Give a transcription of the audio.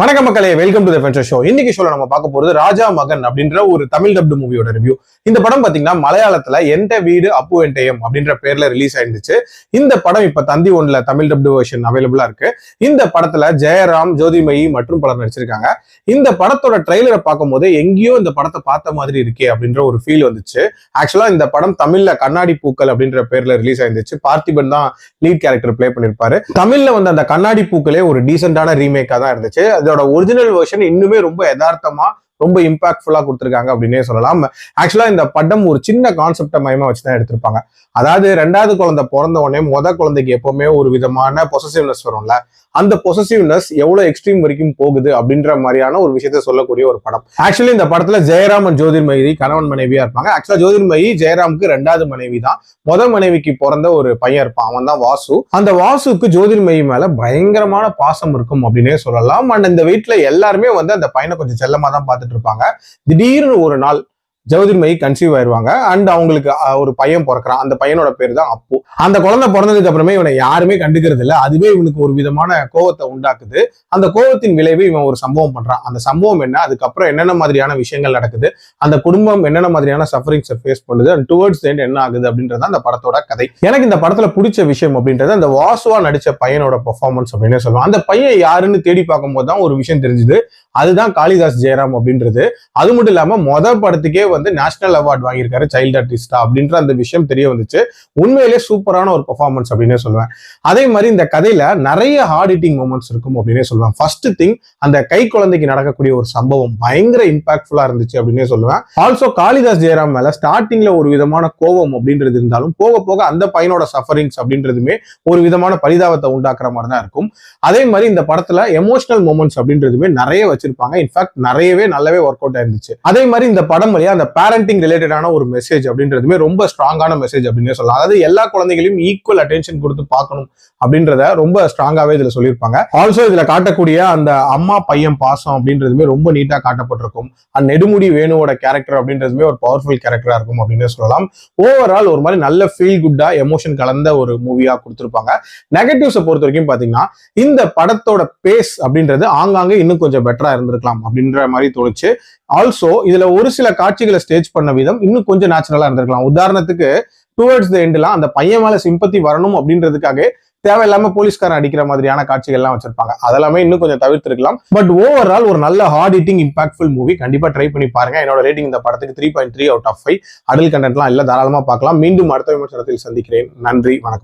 வணக்கம் மக்களே, welcome to the ஃபென்சர் show. இன்னைக்கு ஷோல நம்ம பார்க்க போறது ராஜா மகன் அப்படின்ற ஒரு தமிழ் டப்டு மூவியோட ரிவ்யூ. இந்த படம் பாத்தீங்கன்னா மலையாளத்துல என்ட வீடு அப்பு என்டயம் அப்படின்ற பேர்ல ரிலீஸ் ஆயிருந்துச்சு. இந்த படம் இப்ப தந்தி ஒன்ல தமிழ் டப்டு வெர்ஷன் அவைலபிளா இருக்கு. இந்த படத்துல ஜெயராம், ஜோதிமயி மற்றும் பலர் நடிச்சிருக்காங்க. இந்த படத்தோட ட்ரெய்லரை பார்க்கும் போது எங்கேயோ இந்த படத்தை பார்த்த மாதிரி இருக்கே அப்படின்ற ஒரு ஃபீல் வந்துச்சு. ஆக்சுவலா இந்த படம் தமிழ்ல கண்ணாடி பூக்கள் அப்படின்ற பேர்ல ரிலீஸ் ஆயிருந்துச்சு. பார்த்திபன் தான் லீட் கேரக்டர் பிளே பண்ணிருப்பாரு. தமிழ்ல வந்து அந்த கண்ணாடி பூக்களே ஒரு டீசென்டான ரீமேக்கா தான் இருந்துச்சு. அதோட ஒரிஜினல் வெர்ஷன் இன்னுமே ரொம்ப யதார்த்தமா ரொம்ப இம்பாக்ட்ஃபுல்லா கொடுத்திருக்காங்க அப்படின்னே சொல்லலாம். ஆக்சுவலா இந்த படம் ஒரு சின்ன கான்செப்டை மையமா வச்சுதான் எடுத்திருப்பாங்க. அதாவது ரெண்டாவது குழந்தை பிறந்த உடனே குழந்தைக்கு எப்பவுமே ஒரு விதமான பொசசிவ்னஸ் வரும்ல, அந்த பொசசிவ்னஸ் எவ்வளவு எக்ஸ்ட்ரீம் வரைக்கும் போகுது அப்படின்ற மாதிரியான ஒரு விஷயத்த சொல்லக்கூடிய ஒரு படம். ஆக்சுவலி இந்த படத்துல ஜெயராம் அண்ட் ஜோதிர்மயி கணவன் மனைவியா இருப்பாங்க. ஆக்சுவலா ஜோதிர்மயி ஜெயராமுக்கு ரெண்டாவது மனைவி தான். முதல் மனைவிக்கு பிறந்த ஒரு பையன் இருப்பான், அவன் தான் வாசு. அந்த வாசுக்கு ஜோதிர்மயி மேல பயங்கரமான பாசம் இருக்கும் அப்படின்னே சொல்லலாம். அண்ட் இந்த வீட்டுல எல்லாருமே வந்து அந்த பையனை கொஞ்சம் செல்லமா தான் பார்த்துட்டு இருப்பாங்க. திடீர்னு ஒரு நாள் ஜோதிர்மயி கன்சீவ் ஆயிருவாங்க. அண்ட் அவங்களுக்கு ஒரு பையன் பிறக்கிறான். அந்த பையனோட பேரு தான் அப்பு. அந்த குழந்தை பிறந்ததுக்கு அப்புறமே இவனை யாருமே கண்டுக்கிறது இல்லை. அதுவே இவனுக்கு ஒரு விதமான கோவத்தை உண்டாக்குது. அந்த கோவத்தின் விளைவு இவன் ஒரு சம்பவம் பண்றான். அந்த சம்பவம் என்ன, அதுக்கப்புறம் என்னென்ன மாதிரியான விஷயங்கள் நடக்குது, அந்த குடும்பம் என்னென்ன மாதிரியான சஃபரிங்ஸை ஃபேஸ் பண்ணுது, அண்ட் டுவர்ட்ஸ் எண்ட் என்ன ஆகுது அப்படின்றது அந்த படத்தோட கதை. எனக்கு இந்த படத்துல பிடிச்ச விஷயம் அப்படின்றது அந்த வாசுவா நடிச்ச பையனோட பெர்ஃபார்மன்ஸ் அப்படின்னு சொல்லுவாங்க. அந்த பையன் யாருன்னு தேடி பார்க்கும் போது தான் ஒரு விஷயம் தெரிஞ்சுது. அதுதான் காளிதாஸ் ஜெயராம் அப்படின்றது. அது மட்டும் இல்லாம படத்துக்கே வந்து நேஷனல் அவார்டு வாங்கியிருக்காரு சைல்ட் ஆர்டிஸ்டா அப்படின்ற அந்த விஷயம் தெரிய வந்துச்சு. உண்மையிலே சூப்பரான ஒரு பெர்ஃபார்மன்ஸ் அப்படின்னே சொல்லுவேன். அதே மாதிரி இந்த கதையில நிறைய ஹார்ட் ஹிட்டிங் மூமெண்ட்ஸ் இருக்கும் அப்படின்னே சொல்லுவேன். ஃபர்ஸ்ட் திங், அந்த கை குழந்தைக்கு நடக்கக்கூடிய ஒரு சம்பவம் பயங்கர இம்பாக்ட்ஃபுல்லா இருந்துச்சு அப்படின்னே சொல்லுவேன். ஆல்சோ காளிதாஸ் ஜெயராம் மேல ஸ்டார்டிங்ல ஒரு விதமான கோபம் அப்படின்றது இருந்தாலும் போக போக அந்த பையனோட சஃபரிங்ஸ் அப்படின்றதுமே ஒரு விதமான பரிதாபத்தை உண்டாக்குற மாதிரி தான் இருக்கும். அதே மாதிரி இந்த படத்துல எமோஷனல் மூமெண்ட்ஸ் அப்படின்றதுமே நிறைய வச்சிருப்பாங்க. இன்ஃபேக்ட் நிறையவே நல்லாவே ஒர்க் அவுட் ஆயிருந்துச்சு. அதே மாதிரி இந்த படம் வழியா அந்த பேரண்டிங் ரிலேட்டடான ஒரு மெசேஜ் அப்படின்றதுமே ரொம்ப ஸ்ட்ராங்கான மெசேஜ் அப்படின்னு சொல்லலாம். அதாவது எல்லா குழந்தைகளையும் ஈக்குவல் அட்டென்ஷன் கொடுத்து பார்க்கணும் அப்படின்றத ரொம்ப ஸ்ட்ராங்காவே இதுல சொல்லியிருப்பாங்க. ஆல்சோ இதுல காட்டக்கூடிய அந்த அம்மா பையன் பாசம் அப்படின்றதுமே ரொம்ப நீட்டா காட்டப்பட்டிருக்கும். அந்த நெடுமுடி வேணுவோட கேரக்டர் அப்படின்றதுமே ஒரு பவர்ஃபுல் கேரக்டரா இருக்கும் அப்படின்னு சொல்லலாம். ஓவரால் ஒரு மாதிரி நல்ல ஃபீல் குட்டா எமோஷன் கலந்த ஒரு மூவியா கொடுத்திருப்பாங்க. நெகட்டிவ்ஸை பொறுத்த வரைக்கும் பாத்தீங்கன்னா இந்த படத்தோட பேஸ் அப்படின்றது ஆங்காங்கே இன்னும் கொஞ்சம் பெட்டரா இருந்திருக்கலாம் அப்படின்ற மாதிரி தோணுச்சு. ஆல்சோ இதுல ஒரு சில காட்சிகளை ஸ்டேஜ் பண்ண விதம் இன்னும் கொஞ்சம் நேச்சுரலா இருந்திருக்கலாம். உதாரணத்துக்கு டுவர்ட்ஸ் தி எண்ட்லாம் அந்த பையன் மேல சிம்பத்தி வரணும் அப்படின்றதுக்காக தேவையில்லாம போலீஸ்காரன் அடிக்கிற மாதிரியான காட்சிகள் எல்லாம் வச்சிருப்பாங்க. அதெல்லாமே இன்னும் கொஞ்சம் தவிர்த்திருக்கலாம். பட் ஓவரால் ஒரு நல்ல ஹார்ட் ஹிட்டிங் இம்பாக்ட்ஃபுல் மூவி. கண்டிப்பா ட்ரை பண்ணி பாருங்க. என்னோட ரேட்டிங் இந்த படத்துக்கு 3.3 out of 5. அடல் கண்டென்ட்லாம் இல்ல, தாராளமா பார்க்கலாம். மீண்டும் அடுத்த விமர்சனத்தில் சந்திக்கிறேன். நன்றி, வணக்கம்.